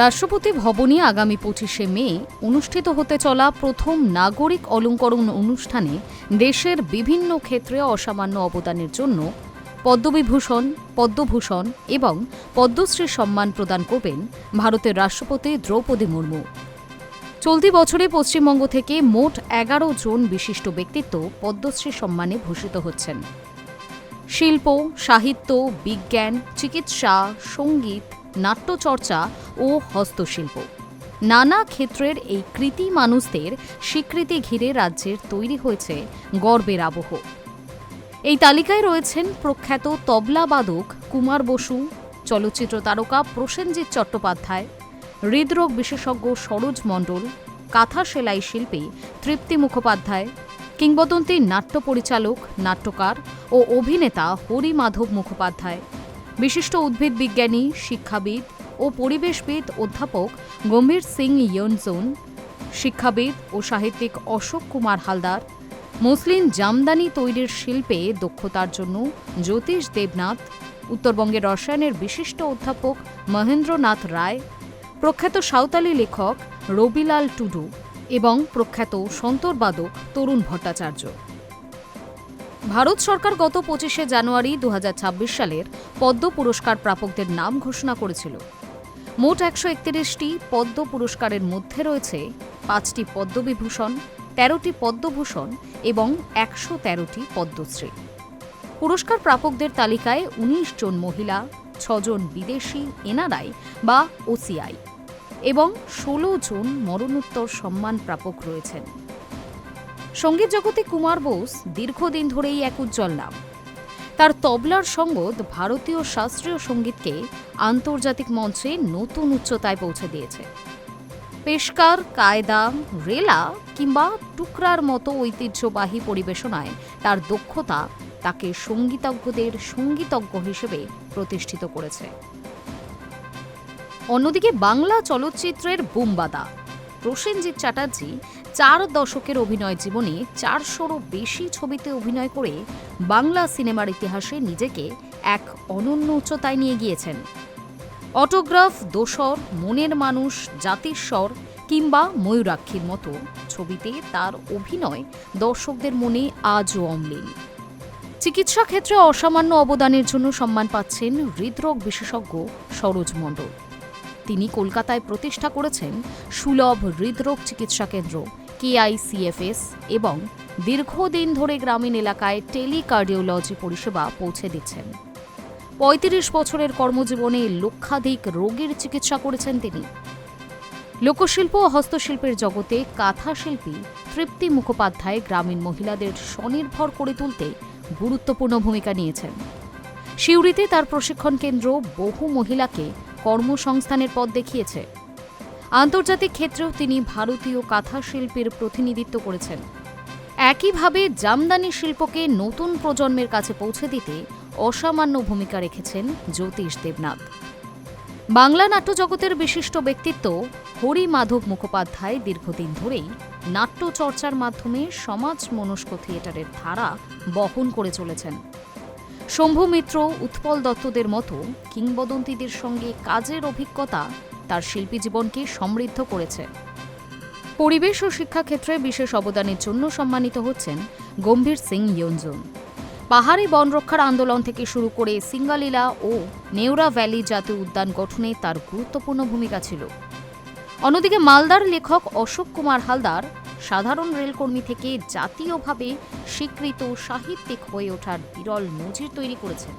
রাষ্ট্রপতি ভবনে আগামী ২৫শে মে অনুষ্ঠিত হতে চলা প্রথম নাগরিক অলংকরণ অনুষ্ঠানে দেশের বিভিন্ন ক্ষেত্রে অসামান্য অবদানের জন্য পদ্মবিভূষণ, পদ্মভূষণ এবং পদ্মশ্রী সম্মান প্রদান করবেন ভারতের রাষ্ট্রপতি দ্রৌপদী মুর্মু। চলতি বছরে পশ্চিমবঙ্গ থেকে মোট ১১ জন বিশিষ্ট ব্যক্তিত্ব পদ্মশ্রী সম্মানে ভূষিত হচ্ছেন। শিল্প, সাহিত্য, বিজ্ঞান, চিকিৎসা, সঙ্গীত, নাট্যচর্চা ও হস্তশিল্প নানা ক্ষেত্রের এই কৃতি মানুষদের স্বীকৃতি ঘিরে রাজ্যের তৈরি হয়েছে গর্বের আবহ। এই তালিকায় রয়েছেন প্রখ্যাত তবলাবাদক কুমার বসু, চলচ্চিত্র তারকা প্রসেনজিৎ চট্টোপাধ্যায়, হৃদরোগ বিশেষজ্ঞ সরোজ মণ্ডল, কাঁথা সেলাই শিল্পী তৃপ্তি মুখোপাধ্যায়, কিংবদন্তি নাট্য পরিচালক, নাট্যকার ও অভিনেতা হরি মাধব মুখোপাধ্যায়, বিশিষ্ট উদ্ভিদ বিজ্ঞানী, শিক্ষাবিদ ও পরিবেশবিদ অধ্যাপক গম্ভীর সিং ইয়নজুন, শিক্ষাবিদ ও সাহিত্যিক অশোক কুমার হালদার, মসলিন জামদানি তৈরির শিল্পে দক্ষতার জন্য জ্যোতিষ দেবনাথ, উত্তরবঙ্গের রসায়নের বিশিষ্ট অধ্যাপক মহেন্দ্রনাথ রায়, প্রখ্যাত সাঁওতালি লেখক রবিলাল টুডু এবং প্রখ্যাত সন্তরবাদক তরুণ ভট্টাচার্য। ভারত সরকার গত ২৫শে জানুয়ারি ২০২৬ সালের পদ্ম পুরস্কার প্রাপকদের নাম ঘোষণা করেছিল। মোট ১৩১টি পদ্ম পুরস্কারের মধ্যে রয়েছে ৫টি পদ্মবিভূষণ, ১৩টি পদ্মভূষণ এবং ১১৩টি পদ্মশ্রী। পুরস্কার প্রাপকদের তালিকায় ১৯ জন মহিলা, ৬ জন বিদেশি এনআরআই বা ওসিআই এবং ১৬ জন মরণোত্তর সম্মান প্রাপক রয়েছেন। সঙ্গীত জগতে কুমার বোস দীর্ঘদিন ধরেই এক উজ্জ্বল নাম। তার তবলার সঙ্গত ভারতীয় শাস্ত্রীয় সঙ্গীতকে আন্তর্জাতিক মঞ্চে নতুন উচ্চতায় পৌঁছে দিয়েছে। পেশকার, কায়দা, রেলা কিংবা টুকরার মতো ঐতিহ্যবাহী পরিবেশনায় তার দক্ষতা তাকে সঙ্গীতজ্ঞদের সঙ্গীতজ্ঞ হিসেবে প্রতিষ্ঠিত করেছে। অন্যদিকে বাংলা চলচ্চিত্রের বুমবাদা প্রসেনজিৎ চ্যাটার্জি ৪ দশকের অভিনয় জীবনে ৪০০রও বেশি ছবিতে অভিনয় করে বাংলা সিনেমার ইতিহাসে নিজেকে এক অনন্য উচ্চতায় নিয়ে গিয়েছেন। অটোগ্রাফ, দোসর, মনের মানুষ, জাতিস্বর কিংবা ময়ূরাক্ষীর মতো ছবিতে তার অভিনয় দর্শকদের মনে আজও অম্লীন। চিকিৎসা ক্ষেত্রে অসামান্য অবদানের জন্য সম্মান পাচ্ছেন হৃদরোগ বিশেষজ্ঞ সরোজ মণ্ডল। তিনি কলকাতায় প্রতিষ্ঠা করেছেন সুলভ হৃদরোগ চিকিৎসা কেন্দ্র KICFS এবং দীর্ঘদিন ধরে গ্রামীণ এলাকায় টেলিকার্ডিওলজি পরিষেবা পৌঁছে দিচ্ছেন। ৩৫ বছরের কর্মজীবনে লক্ষাধিক রোগীর চিকিৎসা করেছেন তিনি। লোকশিল্প ও হস্তশিল্পের জগতে কাঁথা শিল্পী তৃপ্তি মুখোপাধ্যায় গ্রামীণ মহিলাদের স্বনির্ভর করে তুলতে গুরুত্বপূর্ণ ভূমিকা নিয়েছেন। সিউড়িতে তার প্রশিক্ষণ কেন্দ্র বহু মহিলাকে কর্মসংস্থানের পথ দেখিয়েছে। আন্তর্জাতিক ক্ষেত্রেও তিনি ভারতীয় কাঁথা শিল্পের প্রতিনিধিত্ব করেছেন। একইভাবে জামদানি শিল্পকে নতুন প্রজন্মের কাছে পৌঁছে দিতে অসামান্য ভূমিকা রেখেছেন জ্যোতিষ দেবনাথ। বাংলা নাট্যজগতের বিশিষ্ট ব্যক্তিত্ব হরি মাধব মুখোপাধ্যায় দীর্ঘদিন ধরেই নাট্যচর্চার মাধ্যমে সমাজ মনস্ক থিয়েটারের ধারা বহন করে চলেছেন। শম্ভু মিত্র, উৎপল দত্তদের মতো কিংবদন্তিদের সঙ্গে কাজের অভিজ্ঞতা তার শিল্পী জীবনকে সমৃদ্ধ করেছে। পরিবেশ ও শিক্ষাক্ষেত্রে বিশেষ অবদানের জন্য সম্মানিত হচ্ছেন গম্ভীর সিং ইয়নজুন। পাহাড়ি বন রক্ষার আন্দোলন থেকে শুরু করে সিঙ্গালীলা ও নেওরা ভ্যালি জাতীয় উদ্যান গঠনে তার গুরুত্বপূর্ণ ভূমিকা ছিল। অন্যদিকে মালদার লেখক অশোক কুমার হালদার সাধারণ রেলকর্মী থেকে জাতীয়ভাবে স্বীকৃত সাহিত্যিক হয়ে ওঠার বিরল নজির তৈরি করেছেন।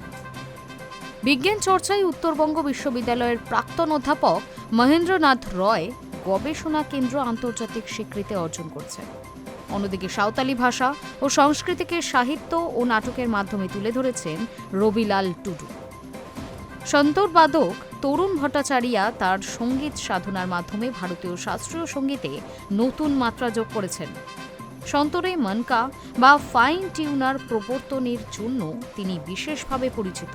বিজ্ঞান চর্চায় উত্তরবঙ্গ বিশ্ববিদ্যালয়ের প্রাক্তন অধ্যাপক মহেন্দ্রনাথ রয় গবেষণা কেন্দ্র আন্তর্জাতিক স্বীকৃতি অর্জন করছে। অন্যদিকে সাঁওতালি ভাষা ও সংস্কৃতিকে সাহিত্য ও নাটকের মাধ্যমে তুলে ধরেছেন রবিলাল টুডু। সন্তরবাদক তরুণ ভট্টাচার্যা তার সঙ্গীত সাধনার মাধ্যমে ভারতীয় শাস্ত্রীয় সঙ্গীতে নতুন মাত্রা যোগ করেছেন। সন্তরে মনকা বা ফাইন টিউনার প্রবর্তনের জন্য তিনি বিশেষভাবে পরিচিত।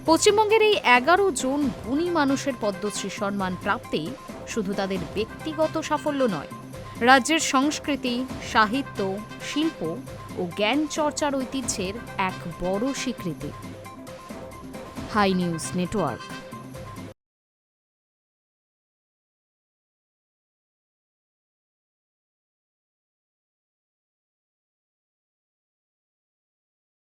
পশ্চিমবঙ্গের এই ১১ জন গুণী মানুষের পদ্মশ্রী সম্মান প্রাপ্তি শুধু তাদের ব্যক্তিগত সাফল্য নয়, রাজ্যের সংস্কৃতি, সাহিত্য, শিল্প ও জ্ঞান চর্চার ঐতিহ্যের এক বড় স্বীকৃতি। Hi news network.